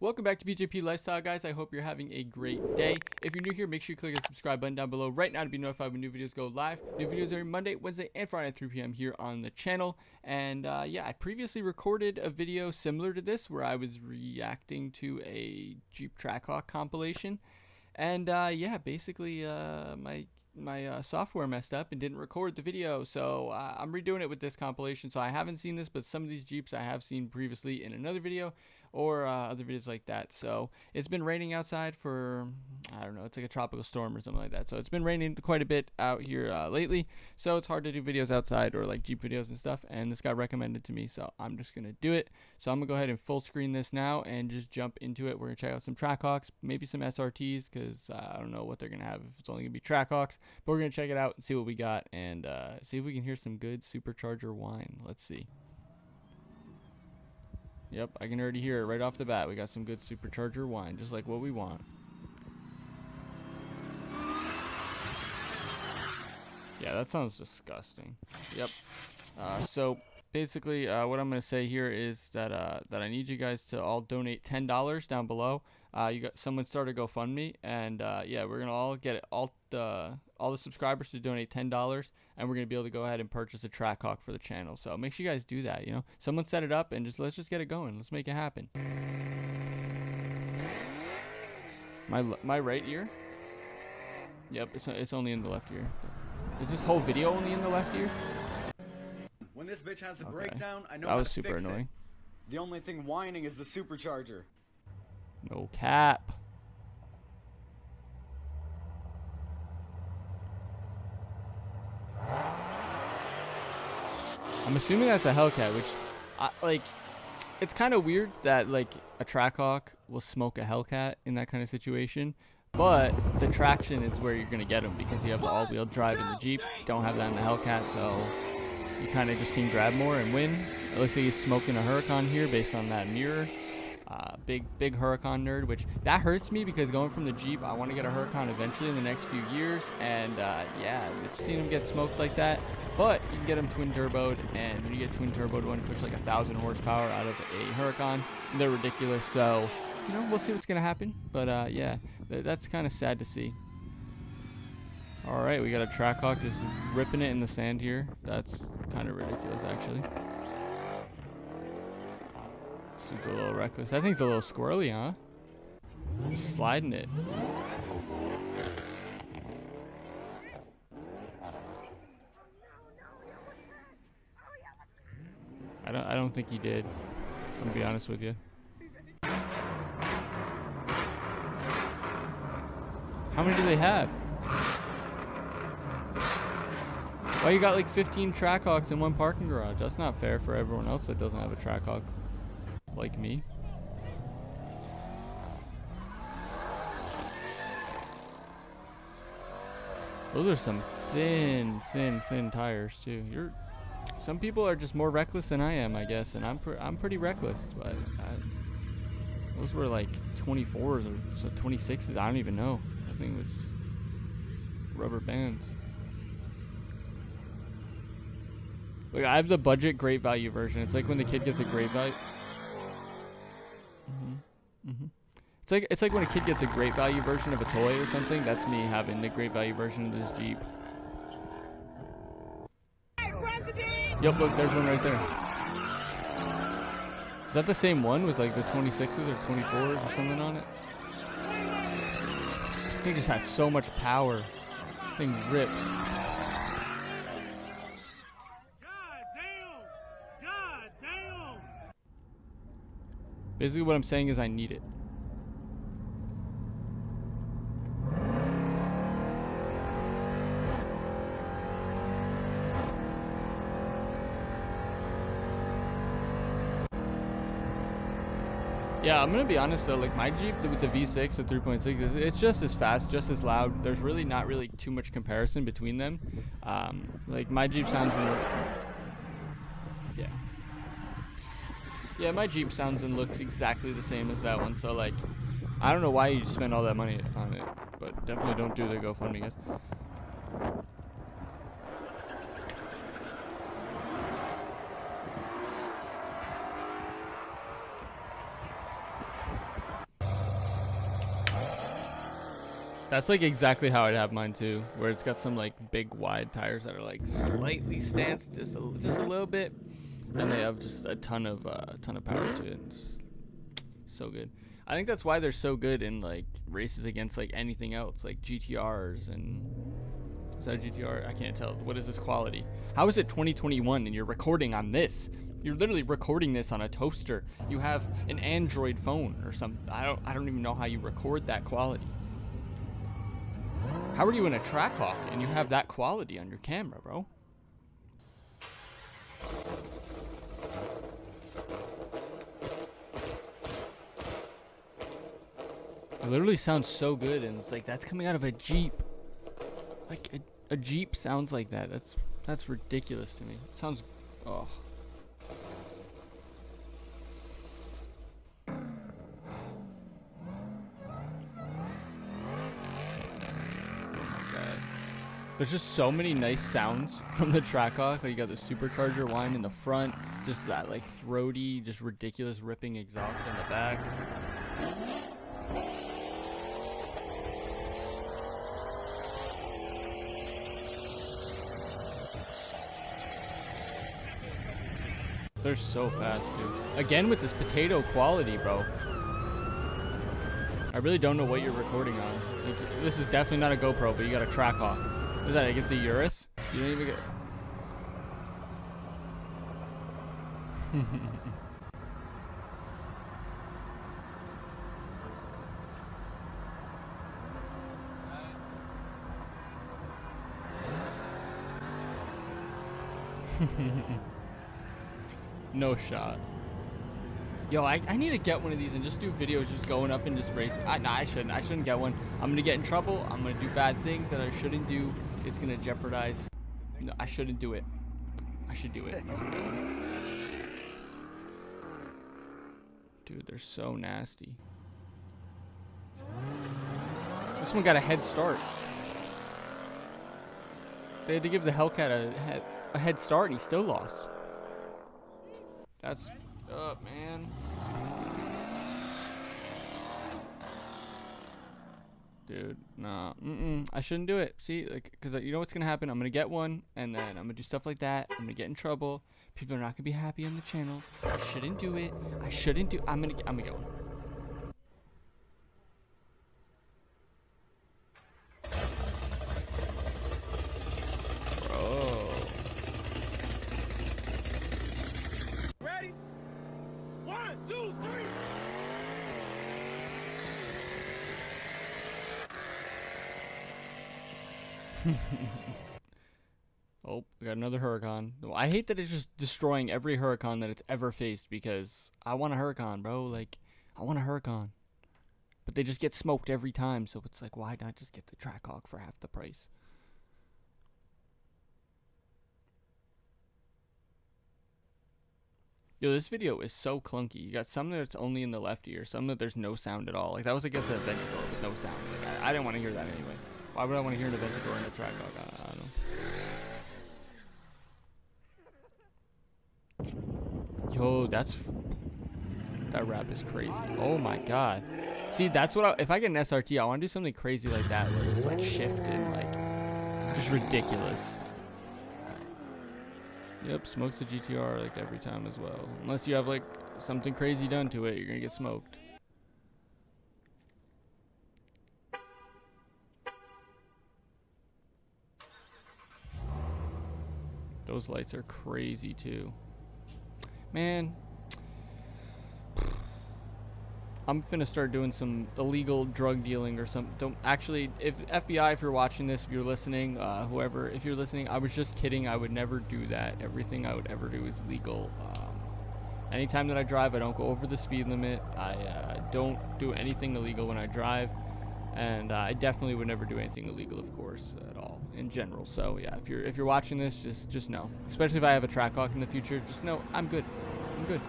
Welcome back to BJP Lifestyle, guys. I hope you're having a great day. If you're new here, make sure you click the subscribe button down below right now to be notified when new videos go live. New videos every Monday, Wednesday, and Friday at 3 p.m. here on the channel. And yeah, I previously recorded a video similar to this where I was reacting to a Jeep Trackhawk compilation. And yeah, basically my software messed up and didn't record the video, so I'm redoing it with this compilation. So I haven't seen this, but some of these Jeeps I have seen previously in another video or other videos like that. So it's been raining outside for, I don't know, it's like a tropical storm or something like that. So it's been raining quite a bit out here lately, so it's hard to do videos outside or like Jeep videos and stuff, and this got recommended to me, so I'm just gonna do it. So I'm gonna go ahead and full screen this now and just jump into it. We're gonna check out some Trackhawks, maybe some SRTs, because I don't know what they're gonna have if it's only gonna be Trackhawks, but we're gonna check it out and see what we got, and see if we can hear some good Supercharger whine. Let's see. Yep, I can already hear it right off the bat. We got some good Supercharger whine, just like what we want. Yeah, that sounds disgusting. Yep. So basically, what I'm gonna say here is that I need you guys to all donate $10 down below. You got someone started GoFundMe, and yeah, we're gonna all get it, all the subscribers to donate $10, and we're gonna be able to go ahead and purchase a Trackhawk for the channel. So make sure you guys do that. You know, someone set it up, and let's just get it going. Let's make it happen. My right ear. Yep, it's only in the left ear. Is this whole video only in the left ear? When this bitch has a breakdown, I know that how was to super fix annoying. It. The only thing whining is the supercharger. No cap. I'm assuming that's a Hellcat, which, like, it's kind of weird that, like, a Trackhawk will smoke a Hellcat in that kind of situation. But the traction is where you're going to get them, because you have the all-wheel drive in the Jeep. Don't have that in the Hellcat, so you kind of just can grab more and win. It looks like he's smoking a Huracan here based on that mirror. Big Huracan nerd, which that hurts me because going from the Jeep, I want to get a Huracan eventually in the next few years, and yeah, I've seen him get smoked like that. But you can get them twin turboed, and when you get twin turboed, one push like 1,000 horsepower out of a Huracan. They're ridiculous, so you know, we'll see what's gonna happen. But yeah, that's kind of sad to see. All right, we got a Trackhawk just ripping it in the sand here. That's kind of ridiculous, actually. This dude's a little reckless. I think it's a little squirrely, huh? Just sliding it. I don't think he did. I'm gonna be honest with you. How many do they have? Why you got like 15 Trackhawks in one parking garage? That's not fair for everyone else that doesn't have a Trackhawk like me. Those are some thin tires too. Some people are just more reckless than I am, I guess, and I'm pretty reckless. But those were like 24s or so 26s. I don't even know. I think it was rubber bands. Look, I have the budget great value version. It's like when the kid gets a great value. It's like when a kid gets a great value version of a toy or something. That's me having the great value version of this Jeep. Yep, look, there's one right there. Is that the same one with like the 26s or 24s or something on it? This thing just has so much power. This thing rips. God damn. Basically what I'm saying is I need it. Yeah, I'm gonna be honest though, like my Jeep with the V6, the 3.6, it's just as fast, just as loud. There's really not too much comparison between them. Like my Jeep sounds yeah, my Jeep sounds and looks exactly the same as that one. So like, I don't know why you spend all that money on it, but definitely don't do the GoFundMe, guys. That's like exactly how I'd have mine too, where it's got some like big wide tires that are like slightly stanced just a little bit, and they have just a ton of power to it. It's so good. I think that's why they're so good in like races against like anything else, like GTRs and is that a GTR? I can't tell. What is this quality? How is it 2021 and you're recording on this? You're literally recording this on a toaster. You have an Android phone or something. I don't even know how you record that quality. How are you in a Trackhawk and you have that quality on your camera, bro? It literally sounds so good, and it's like that's coming out of a Jeep. Like a Jeep sounds like that. That's ridiculous to me. It sounds oh. There's just so many nice sounds from the Trackhawk. Like you got the Supercharger Whine in the front, just that like throaty, just ridiculous ripping exhaust in the back. They're so fast, dude. Again with this potato quality, bro. I really don't know what you're recording on. Like, this is definitely not a GoPro, but you got a Trackhawk. What is that? I guess a Urus? You don't even get. No shot. Yo, I need to get one of these and just do videos just going up and just racing. Nah, I shouldn't get one. I'm gonna get in trouble. I'm gonna do bad things that I shouldn't do. It's gonna jeopardize. No, I shouldn't do it. I should do it. I should get one. Dude, they're so nasty. This one got a head start. They had to give the Hellcat a head start and he still lost. That's up, man. Dude, nah. I shouldn't do it. See, like, because you know what's gonna happen? I'm gonna get one, and then I'm gonna do stuff like that. I'm gonna get in trouble. People are not gonna be happy on the channel. I shouldn't do it. I shouldn't do. I'm gonna get one. Bro. Ready? 1, 2, 3. Oh, we got another Huracan. I hate that it's just destroying every Huracan that it's ever faced because I want a Huracan, bro. Like, I want a Huracan. But they just get smoked every time, so it's like, why not just get the Trackhawk for half the price? Yo, this video is so clunky. You got some that's only in the left ear, some that there's no sound at all. Like, that was, I guess, a Aventador with no sound. Like, I didn't want to hear that anyway. Why would I want to hear an Aventador in a Trackhawk? I don't know. Yo, that rap is crazy. Oh my god. See, that's what if I get an SRT, I want to do something crazy like that where it's like shift and like just ridiculous. Yep, smokes the GTR like every time as well. Unless you have like something crazy done to it, you're gonna get smoked. Those lights are crazy too. Man, I'm finna start doing some illegal drug dealing or something. Don't actually, if FBI, if you're watching this, if you're listening, whoever, if you're listening, I was just kidding. I would never do that. Everything I would ever do is legal. Anytime that I drive, I don't go over the speed limit. I don't do anything illegal when I drive. And I definitely would never do anything illegal, of course, at all in general. So yeah, if you're watching this, just know. Especially if I have a Trackhawk in the future, just know I'm good. I'm good.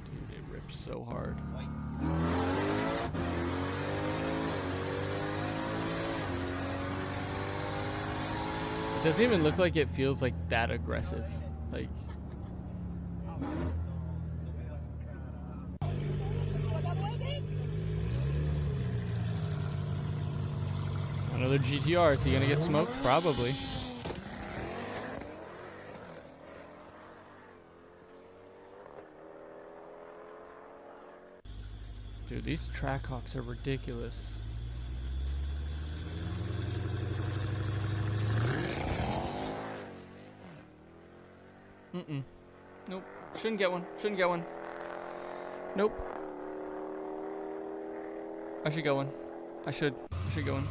Dude, it rips so hard. It doesn't even look like it feels like that aggressive. Like. Another GTR. Is he gonna get smoked? Probably. Dude, these Trackhawks are ridiculous. Nope. Shouldn't get one. Shouldn't get one. Nope. I should get one. I should get one.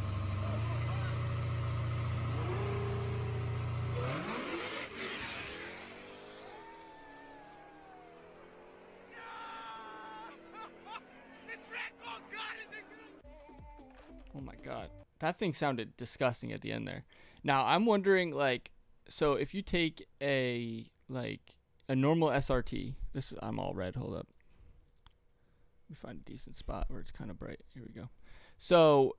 Oh my god. That thing sounded disgusting at the end there. Now, I'm wondering, like, so if you take a normal SRT, I'm all red, hold up. Let me find a decent spot where it's kind of bright. Here we go. So,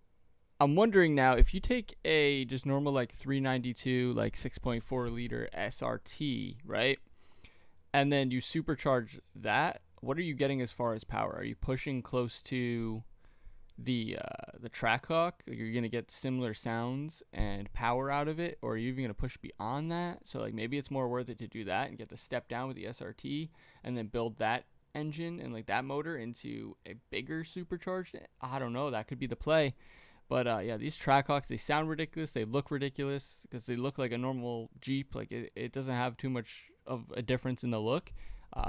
I'm wondering now, if you take a just normal, like, 392, like, 6.4 liter SRT, right? And then you supercharge that, what are you getting as far as power? Are you pushing close to the Trackhawk? You're gonna get similar sounds and power out of it, or are you even gonna push beyond that? So like maybe it's more worth it to do that and get the step down with the SRT and then build that engine and like that motor into a bigger supercharged. I don't know, that could be the play. But yeah, these Trackhawks, they sound ridiculous, they look ridiculous because they look like a normal Jeep. Like it doesn't have too much of a difference in the look.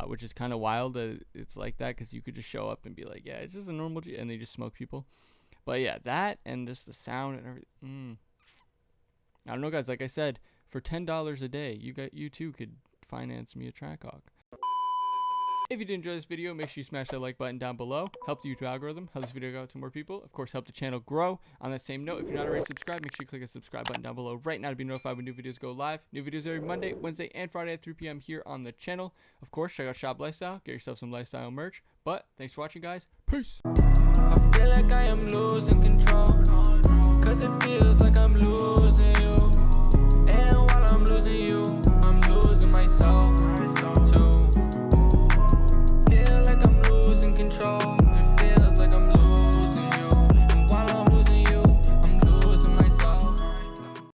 Which is kind of wild that it's like that, because you could just show up and be like, yeah, it's just a normal Jeep, and they just smoke people. But yeah, that and just the sound and everything. I don't know, guys. Like I said, for $10 a day, you too could finance me a Trackhawk. If you did enjoy this video, make sure you smash that like button down below. Help the YouTube algorithm. Help this video go out to more people. Of course, help the channel grow. On that same note, if you're not already subscribed, make sure you click the subscribe button down below right now to be notified when new videos go live. New videos every Monday, Wednesday, and Friday at 3 p.m. here on the channel. Of course, check out Shop Lifestyle. Get yourself some lifestyle merch. But thanks for watching, guys. Peace. I feel like I am losing control, 'cause it feels like I'm losing.